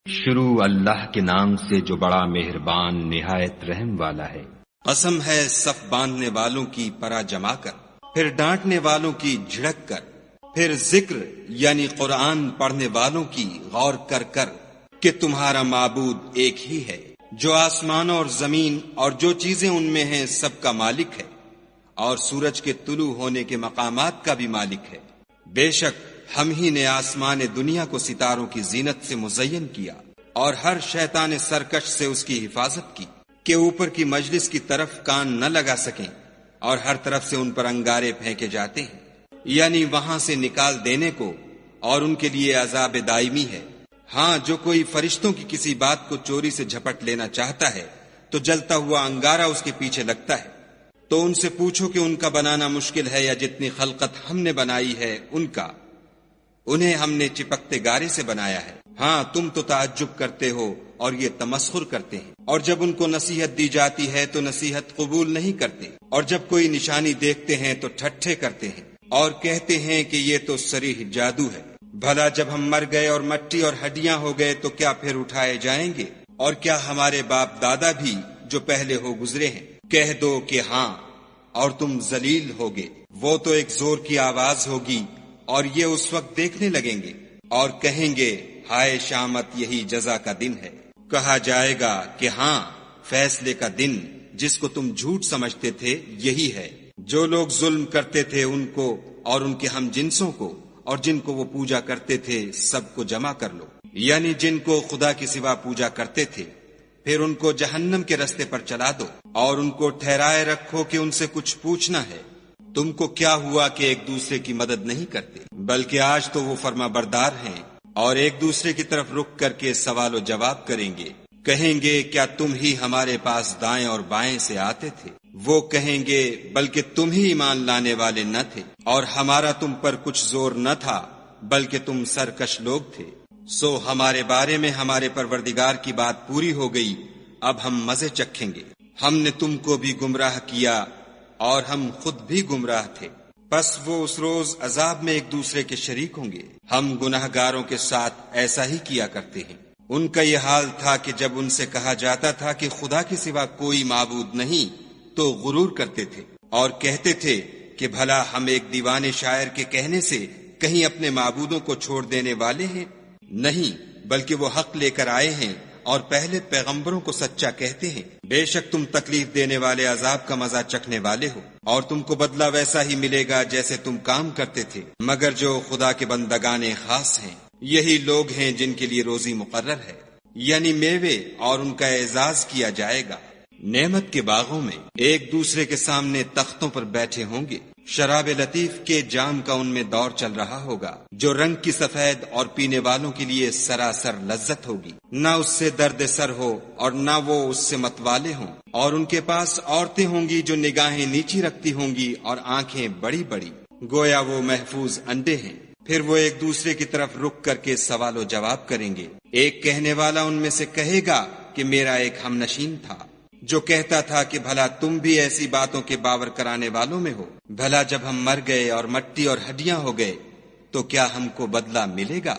شروع اللہ کے نام سے جو بڑا مہربان نہایت رحم والا ہے۔ قسم ہے صف باندھنے والوں کی پرا جما کر، پھر ڈانٹنے والوں کی جھڑک کر، پھر ذکر یعنی قرآن پڑھنے والوں کی غور کر کر کہ تمہارا معبود ایک ہی ہے، جو آسمانوں اور زمین اور جو چیزیں ان میں ہیں سب کا مالک ہے، اور سورج کے طلوع ہونے کے مقامات کا بھی مالک ہے۔ بے شک ہم ہی نے آسمان دنیا کو ستاروں کی زینت سے مزین کیا اور ہر شیطان سرکش سے اس کی حفاظت کی کہ اوپر کی مجلس کی طرف کان نہ لگا سکیں، اور ہر طرف سے ان پر انگارے پھینکے جاتے ہیں، یعنی وہاں سے نکال دینے کو، اور ان کے لیے عذاب دائمی ہے۔ ہاں، جو کوئی فرشتوں کی کسی بات کو چوری سے جھپٹ لینا چاہتا ہے تو جلتا ہوا انگارہ اس کے پیچھے لگتا ہے۔ تو ان سے پوچھو کہ ان کا بنانا مشکل ہے یا جتنی خلقت ہم نے بنائی ہے ان کا، انہیں ہم نے چپکتے گارے سے بنایا ہے۔ ہاں، تم تو تعجب کرتے ہو اور یہ تمسخر کرتے ہیں، اور جب ان کو نصیحت دی جاتی ہے تو نصیحت قبول نہیں کرتے، اور جب کوئی نشانی دیکھتے ہیں تو ٹھٹھے کرتے ہیں اور کہتے ہیں کہ یہ تو صریح جادو ہے۔ بھلا جب ہم مر گئے اور مٹی اور ہڈیاں ہو گئے تو کیا پھر اٹھائے جائیں گے؟ اور کیا ہمارے باپ دادا بھی جو پہلے ہو گزرے ہیں؟ کہہ دو کہ ہاں، اور تم ذلیل ہوگے۔ وہ تو ایک زور کی آواز ہوگی اور یہ اس وقت دیکھنے لگیں گے اور کہیں گے ہائے شامت، یہی جزا کا دن ہے۔ کہا جائے گا کہ ہاں، فیصلے کا دن جس کو تم جھوٹ سمجھتے تھے یہی ہے۔ جو لوگ ظلم کرتے تھے ان کو اور ان کے ہم جنسوں کو اور جن کو وہ پوجا کرتے تھے سب کو جمع کر لو، یعنی جن کو خدا کے سوا پوجا کرتے تھے، پھر ان کو جہنم کے رستے پر چلا دو اور ان کو ٹھہرائے رکھو کہ ان سے کچھ پوچھنا ہے۔ تم کو کیا ہوا کہ ایک دوسرے کی مدد نہیں کرتے؟ بلکہ آج تو وہ فرما بردار ہیں اور ایک دوسرے کی طرف رک کر کے سوال و جواب کریں گے۔ کہیں گے کیا تم ہی ہمارے پاس دائیں اور بائیں سے آتے تھے؟ وہ کہیں گے بلکہ تم ہی ایمان لانے والے نہ تھے، اور ہمارا تم پر کچھ زور نہ تھا بلکہ تم سرکش لوگ تھے۔ سو ہمارے بارے میں ہمارے پروردگار کی بات پوری ہو گئی، اب ہم مزے چکھیں گے۔ ہم نے تم کو بھی گمراہ کیا اور ہم خود بھی گمراہ تھے، پس وہ اس روز عذاب میں ایک دوسرے کے شریک ہوں گے۔ ہم گناہگاروں کے ساتھ ایسا ہی کیا کرتے ہیں۔ ان کا یہ حال تھا کہ جب ان سے کہا جاتا تھا کہ خدا کے سوا کوئی معبود نہیں تو غرور کرتے تھے اور کہتے تھے کہ بھلا ہم ایک دیوانے شاعر کے کہنے سے کہیں اپنے معبودوں کو چھوڑ دینے والے ہیں؟ نہیں، بلکہ وہ حق لے کر آئے ہیں اور پہلے پیغمبروں کو سچا کہتے ہیں۔ بے شک تم تکلیف دینے والے عذاب کا مزہ چکھنے والے ہو، اور تم کو بدلہ ویسا ہی ملے گا جیسے تم کام کرتے تھے، مگر جو خدا کے بندگان خاص ہیں یہی لوگ ہیں جن کے لیے روزی مقرر ہے، یعنی میوے، اور ان کا اعزاز کیا جائے گا۔ نعمت کے باغوں میں ایک دوسرے کے سامنے تختوں پر بیٹھے ہوں گے، شراب لطیف کے جام کا ان میں دور چل رہا ہوگا، جو رنگ کی سفید اور پینے والوں کے لیے سراسر لذت ہوگی، نہ اس سے درد سر ہو اور نہ وہ اس سے متوالے ہوں۔ اور ان کے پاس عورتیں ہوں گی جو نگاہیں نیچی رکھتی ہوں گی اور آنکھیں بڑی بڑی، گویا وہ محفوظ انڈے ہیں۔ پھر وہ ایک دوسرے کی طرف رک کر کے سوال و جواب کریں گے۔ ایک کہنے والا ان میں سے کہے گا کہ میرا ایک ہم نشین تھا جو کہتا تھا کہ بھلا تم بھی ایسی باتوں کے باور کرانے والوں میں ہو؟ بھلا جب ہم مر گئے اور مٹی اور ہڈیاں ہو گئے تو کیا ہم کو بدلہ ملے گا؟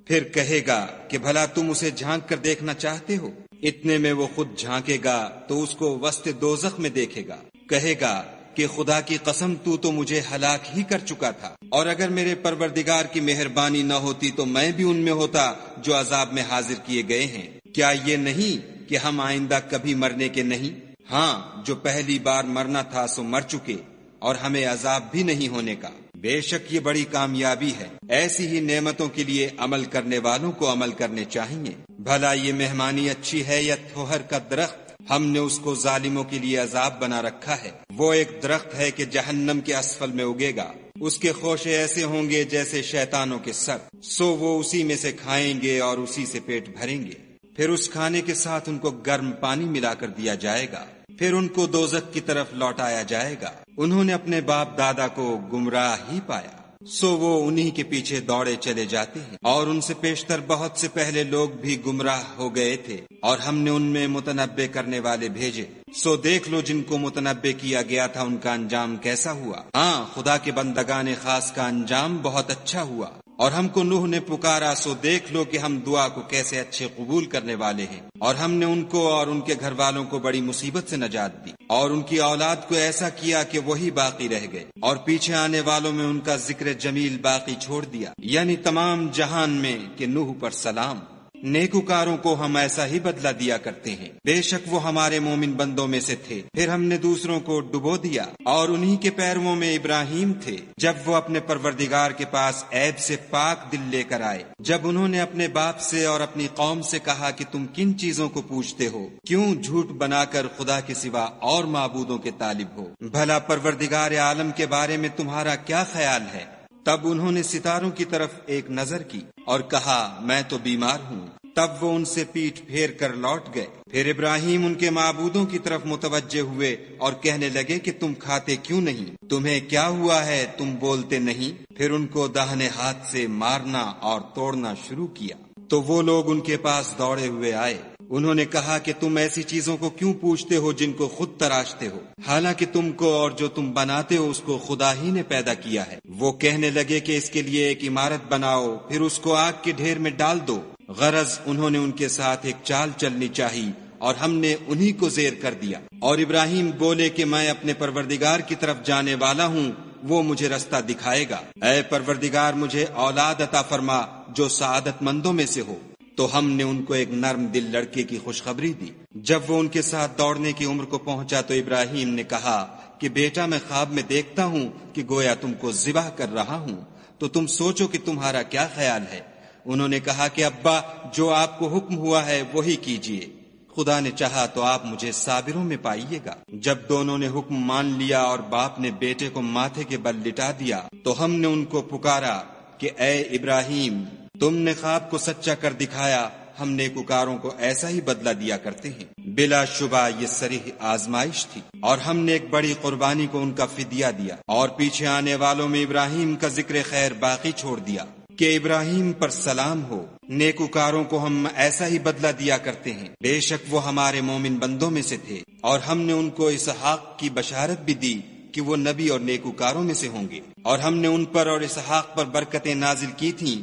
پھر کہے گا کہ بھلا تم اسے جھانک کر دیکھنا چاہتے ہو؟ اتنے میں وہ خود جھانکے گا تو اس کو وسط دوزخ میں دیکھے گا، کہے گا کہ خدا کی قسم تو مجھے ہلاک ہی کر چکا تھا، اور اگر میرے پروردگار کی مہربانی نہ ہوتی تو میں بھی ان میں ہوتا جو عذاب میں حاضر کیے گئے ہیں۔ کیا یہ نہیں کہ ہم آئندہ کبھی مرنے کے نہیں؟ ہاں، جو پہلی بار مرنا تھا سو مر چکے، اور ہمیں عذاب بھی نہیں ہونے کا۔ بے شک یہ بڑی کامیابی ہے۔ ایسی ہی نعمتوں کے لیے عمل کرنے والوں کو عمل کرنے چاہیے۔ بھلا یہ مہمانی اچھی ہے یا تھوہر کا درخت؟ ہم نے اس کو ظالموں کے لیے عذاب بنا رکھا ہے۔ وہ ایک درخت ہے کہ جہنم کے اسفل میں اگے گا، اس کے خوشے ایسے ہوں گے جیسے شیطانوں کے سر، سو وہ اسی میں سے کھائیں گے اور اسی سے پیٹ بھریں گے۔ پھر اس کھانے کے ساتھ ان کو گرم پانی ملا کر دیا جائے گا، پھر ان کو دوزخ کی طرف لوٹایا جائے گا۔ انہوں نے اپنے باپ دادا کو گمراہ ہی پایا، سو وہ انہی کے پیچھے دوڑے چلے جاتے ہیں، اور ان سے پیشتر بہت سے پہلے لوگ بھی گمراہ ہو گئے تھے، اور ہم نے ان میں متنبع کرنے والے بھیجے، سو دیکھ لو جن کو متنبع کیا گیا تھا ان کا انجام کیسا ہوا۔ ہاں، خدا کے بندگان خاص کا انجام بہت اچھا ہوا۔ اور ہم کو نوح نے پکارا سو دیکھ لو کہ ہم دعا کو کیسے اچھے قبول کرنے والے ہیں، اور ہم نے ان کو اور ان کے گھر والوں کو بڑی مصیبت سے نجات دی، اور ان کی اولاد کو ایسا کیا کہ وہی باقی رہ گئے، اور پیچھے آنے والوں میں ان کا ذکر جمیل باقی چھوڑ دیا، یعنی تمام جہان میں کہ نوح پر سلام۔ نیکوکاروں کو ہم ایسا ہی بدلہ دیا کرتے ہیں، بے شک وہ ہمارے مومن بندوں میں سے تھے۔ پھر ہم نے دوسروں کو ڈبو دیا، اور انہی کے پیرووں میں ابراہیم تھے جب وہ اپنے پروردگار کے پاس عیب سے پاک دل لے کر آئے، جب انہوں نے اپنے باپ سے اور اپنی قوم سے کہا کہ تم کن چیزوں کو پوچھتے ہو، کیوں جھوٹ بنا کر خدا کے سوا اور معبودوں کے طالب ہو، بھلا پروردگار عالم کے بارے میں تمہارا کیا خیال ہے؟ تب انہوں نے ستاروں کی طرف ایک نظر کی اور کہا میں تو بیمار ہوں، تب وہ ان سے پیٹھ پھیر کر لوٹ گئے۔ پھر ابراہیم ان کے معبودوں کی طرف متوجہ ہوئے اور کہنے لگے کہ تم کھاتے کیوں نہیں؟ تمہیں کیا ہوا ہے؟ تم بولتے نہیں؟ پھر ان کو داہنے ہاتھ سے مارنا اور توڑنا شروع کیا، تو وہ لوگ ان کے پاس دوڑے ہوئے آئے۔ انہوں نے کہا کہ تم ایسی چیزوں کو کیوں پوچھتے ہو جن کو خود تراشتے ہو، حالانکہ تم کو اور جو تم بناتے ہو اس کو خدا ہی نے پیدا کیا ہے۔ وہ کہنے لگے کہ اس کے لیے ایک عمارت بناؤ، پھر اس کو آگ کے ڈھیر میں ڈال دو۔ غرض انہوں نے ان کے ساتھ ایک چال چلنی چاہی اور ہم نے انہی کو زیر کر دیا۔ اور ابراہیم بولے کہ میں اپنے پروردگار کی طرف جانے والا ہوں، وہ مجھے رستہ دکھائے گا۔ اے پروردگار مجھے اولاد عطا فرما جو سعادت مندوں میں سے ہو۔ تو ہم نے ان کو ایک نرم دل لڑکے کی خوشخبری دی۔ جب وہ ان کے ساتھ دوڑنے کی عمر کو پہنچا تو ابراہیم نے کہا کہ بیٹا میں خواب میں دیکھتا ہوں کہ گویا تم کو ذبح کر رہا ہوں، تو تم سوچو کہ تمہارا کیا خیال ہے؟ انہوں نے کہا کہ ابا جو آپ کو حکم ہوا ہے وہی کیجیے، خدا نے چاہا تو آپ مجھے صابروں میں پائیے گا۔ جب دونوں نے حکم مان لیا اور باپ نے بیٹے کو ماتھے کے بل لٹا دیا تو ہم نے ان کو پکارا کہ اے ابراہیم تم نے خواب کو سچا کر دکھایا، ہم نیکوکاروں کو ایسا ہی بدلہ دیا کرتے ہیں۔ بلا شبہ یہ صریح آزمائش تھی، اور ہم نے ایک بڑی قربانی کو ان کا فدیہ دیا، اور پیچھے آنے والوں میں ابراہیم کا ذکر خیر باقی چھوڑ دیا کہ ابراہیم پر سلام ہو۔ نیکوکاروں کو ہم ایسا ہی بدلہ دیا کرتے ہیں، بے شک وہ ہمارے مومن بندوں میں سے تھے، اور ہم نے ان کو اسحاق کی بشارت بھی دی کہ وہ نبی اور نیکوکاروں میں سے ہوں گے، اور ہم نے ان پر اور اسحاق پر برکتیں نازل کی تھیں،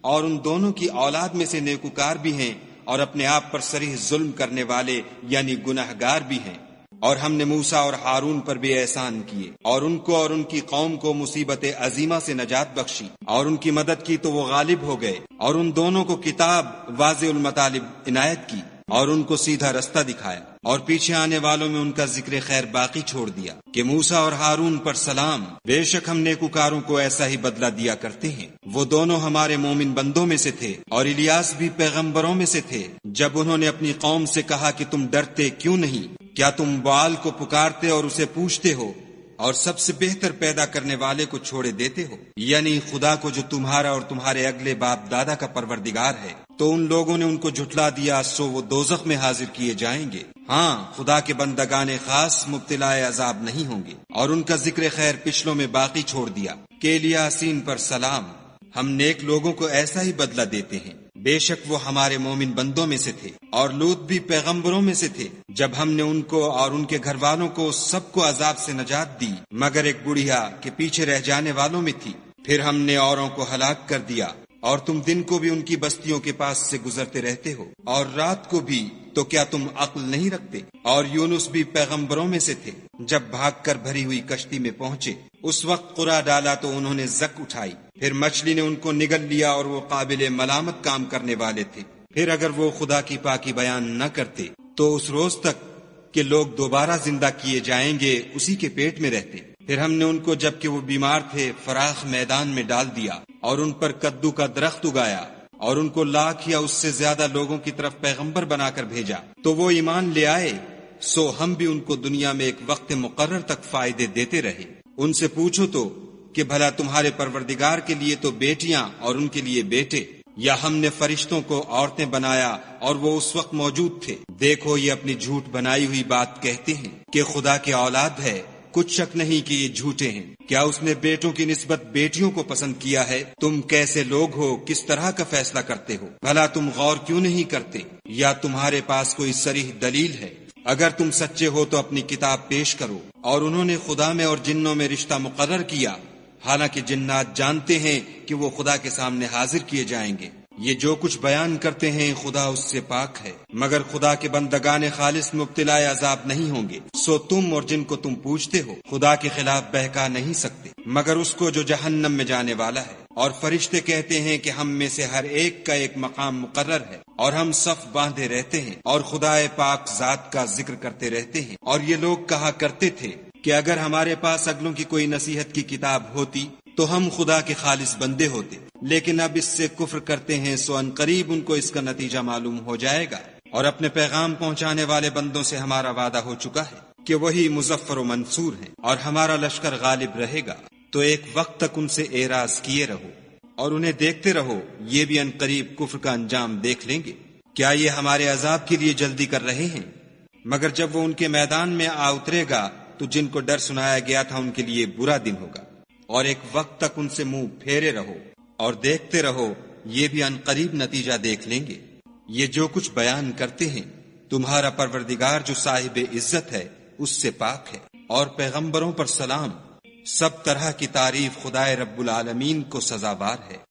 اور ان دونوں کی اولاد میں سے نیکوکار بھی ہیں اور اپنے آپ پر صریح ظلم کرنے والے یعنی گناہگار بھی ہیں۔ اور ہم نے موسیٰ اور ہارون پر بھی احسان کیے، اور ان کو اور ان کی قوم کو مصیبت عظیمہ سے نجات بخشی، اور ان کی مدد کی تو وہ غالب ہو گئے، اور ان دونوں کو کتاب واضح المطالب عنایت کی، اور ان کو سیدھا رستہ دکھایا، اور پیچھے آنے والوں میں ان کا ذکر خیر باقی چھوڑ دیا کہ موسیٰ اور ہارون پر سلام، بے شک ہم نیکوکاروں کو ایسا ہی بدلہ دیا کرتے ہیں۔ وہ دونوں ہمارے مومن بندوں میں سے تھے، اور الیاس بھی پیغمبروں میں سے تھے۔ جب انہوں نے اپنی قوم سے کہا کہ تم ڈرتے کیوں نہیں؟ کیا تم بال کو پکارتے اور اسے پوچھتے ہو، اور سب سے بہتر پیدا کرنے والے کو چھوڑے دیتے ہو، یعنی خدا کو جو تمہارا اور تمہارے اگلے باپ دادا کا پروردگار ہے؟ تو ان لوگوں نے ان کو جھٹلا دیا، سو وہ دوزخ میں حاضر کیے جائیں گے۔ ہاں خدا کے بندگان خاص مبتلا عذاب نہیں ہوں گے۔ اور ان کا ذکر خیر پچھلوں میں باقی چھوڑ دیا کہ الیاسین پر سلام، ہم نیک لوگوں کو ایسا ہی بدلہ دیتے ہیں، بے شک وہ ہمارے مومن بندوں میں سے تھے۔ اور لوط بھی پیغمبروں میں سے تھے، جب ہم نے ان کو اور ان کے گھر والوں کو سب کو عذاب سے نجات دی مگر ایک بڑھیا کہ پیچھے رہ جانے والوں میں تھی۔ پھر ہم نے اوروں کو ہلاک کر دیا، اور تم دن کو بھی ان کی بستیوں کے پاس سے گزرتے رہتے ہو، اور رات کو بھی، تو کیا تم عقل نہیں رکھتے؟ اور یونس بھی پیغمبروں میں سے تھے، جب بھاگ کر بھری ہوئی کشتی میں پہنچے اس وقت قرا ڈالا تو انہوں نے زک اٹھائی، پھر مچھلی نے ان کو نگل لیا، اور وہ قابل ملامت کام کرنے والے تھے۔ پھر اگر وہ خدا کی پاکی بیان نہ کرتے تو اس روز تک کہ لوگ دوبارہ زندہ کیے جائیں گے اسی کے پیٹ میں رہتے۔ پھر ہم نے ان کو جبکہ وہ بیمار تھے فراخ میدان میں ڈال دیا، اور ان پر کدو کا درخت اگایا، اور ان کو لاکھ یا اس سے زیادہ لوگوں کی طرف پیغمبر بنا کر بھیجا، تو وہ ایمان لے آئے، سو ہم بھی ان کو دنیا میں ایک وقت مقرر تک فائدے دیتے رہے۔ ان سے پوچھو تو کہ بھلا تمہارے پروردگار کے لیے تو بیٹیاں اور ان کے لیے بیٹے، یا ہم نے فرشتوں کو عورتیں بنایا اور وہ اس وقت موجود تھے؟ دیکھو یہ اپنی جھوٹ بنائی ہوئی بات کہتے ہیں کہ خدا کی اولاد ہے، کچھ شک نہیں کہ یہ جھوٹے ہیں۔ کیا اس نے بیٹوں کی نسبت بیٹیوں کو پسند کیا ہے؟ تم کیسے لوگ ہو، کس طرح کا فیصلہ کرتے ہو؟ بھلا تم غور کیوں نہیں کرتے؟ یا تمہارے پاس کوئی صریح دلیل ہے؟ اگر تم سچے ہو تو اپنی کتاب پیش کرو۔ اور انہوں نے خدا میں اور جنوں میں رشتہ مقرر کیا، حالانکہ جنات جانتے ہیں کہ وہ خدا کے سامنے حاضر کیے جائیں گے۔ یہ جو کچھ بیان کرتے ہیں خدا اس سے پاک ہے، مگر خدا کے بندگان خالص مبتلا عذاب نہیں ہوں گے۔ سو تم اور جن کو تم پوچھتے ہو خدا کے خلاف بہکا نہیں سکتے مگر اس کو جو جہنم میں جانے والا ہے۔ اور فرشتے کہتے ہیں کہ ہم میں سے ہر ایک کا ایک مقام مقرر ہے، اور ہم صف باندھے رہتے ہیں اور خدا پاک ذات کا ذکر کرتے رہتے ہیں۔ اور یہ لوگ کہا کرتے تھے کہ اگر ہمارے پاس اگلوں کی کوئی نصیحت کی کتاب ہوتی تو ہم خدا کے خالص بندے ہوتے، لیکن اب اس سے کفر کرتے ہیں، سو ان قریب ان کو اس کا نتیجہ معلوم ہو جائے گا۔ اور اپنے پیغام پہنچانے والے بندوں سے ہمارا وعدہ ہو چکا ہے کہ وہی مظفر و منصور ہیں، اور ہمارا لشکر غالب رہے گا۔ تو ایک وقت تک ان سے اعراض کیے رہو اور انہیں دیکھتے رہو، یہ بھی ان قریب کفر کا انجام دیکھ لیں گے۔ کیا یہ ہمارے عذاب کے لیے جلدی کر رہے ہیں؟ مگر جب وہ ان کے میدان میں آ اترے گا تو جن کو ڈر سنایا گیا تھا ان کے لیے برا دن ہوگا۔ اور ایک وقت تک ان سے منہ پھیرے رہو اور دیکھتے رہو، یہ بھی ان قریب نتیجہ دیکھ لیں گے۔ یہ جو کچھ بیان کرتے ہیں تمہارا پروردگار جو صاحب عزت ہے اس سے پاک ہے، اور پیغمبروں پر سلام۔ سب طرح کی تعریف خدائے رب العالمین کو سزاوار ہے۔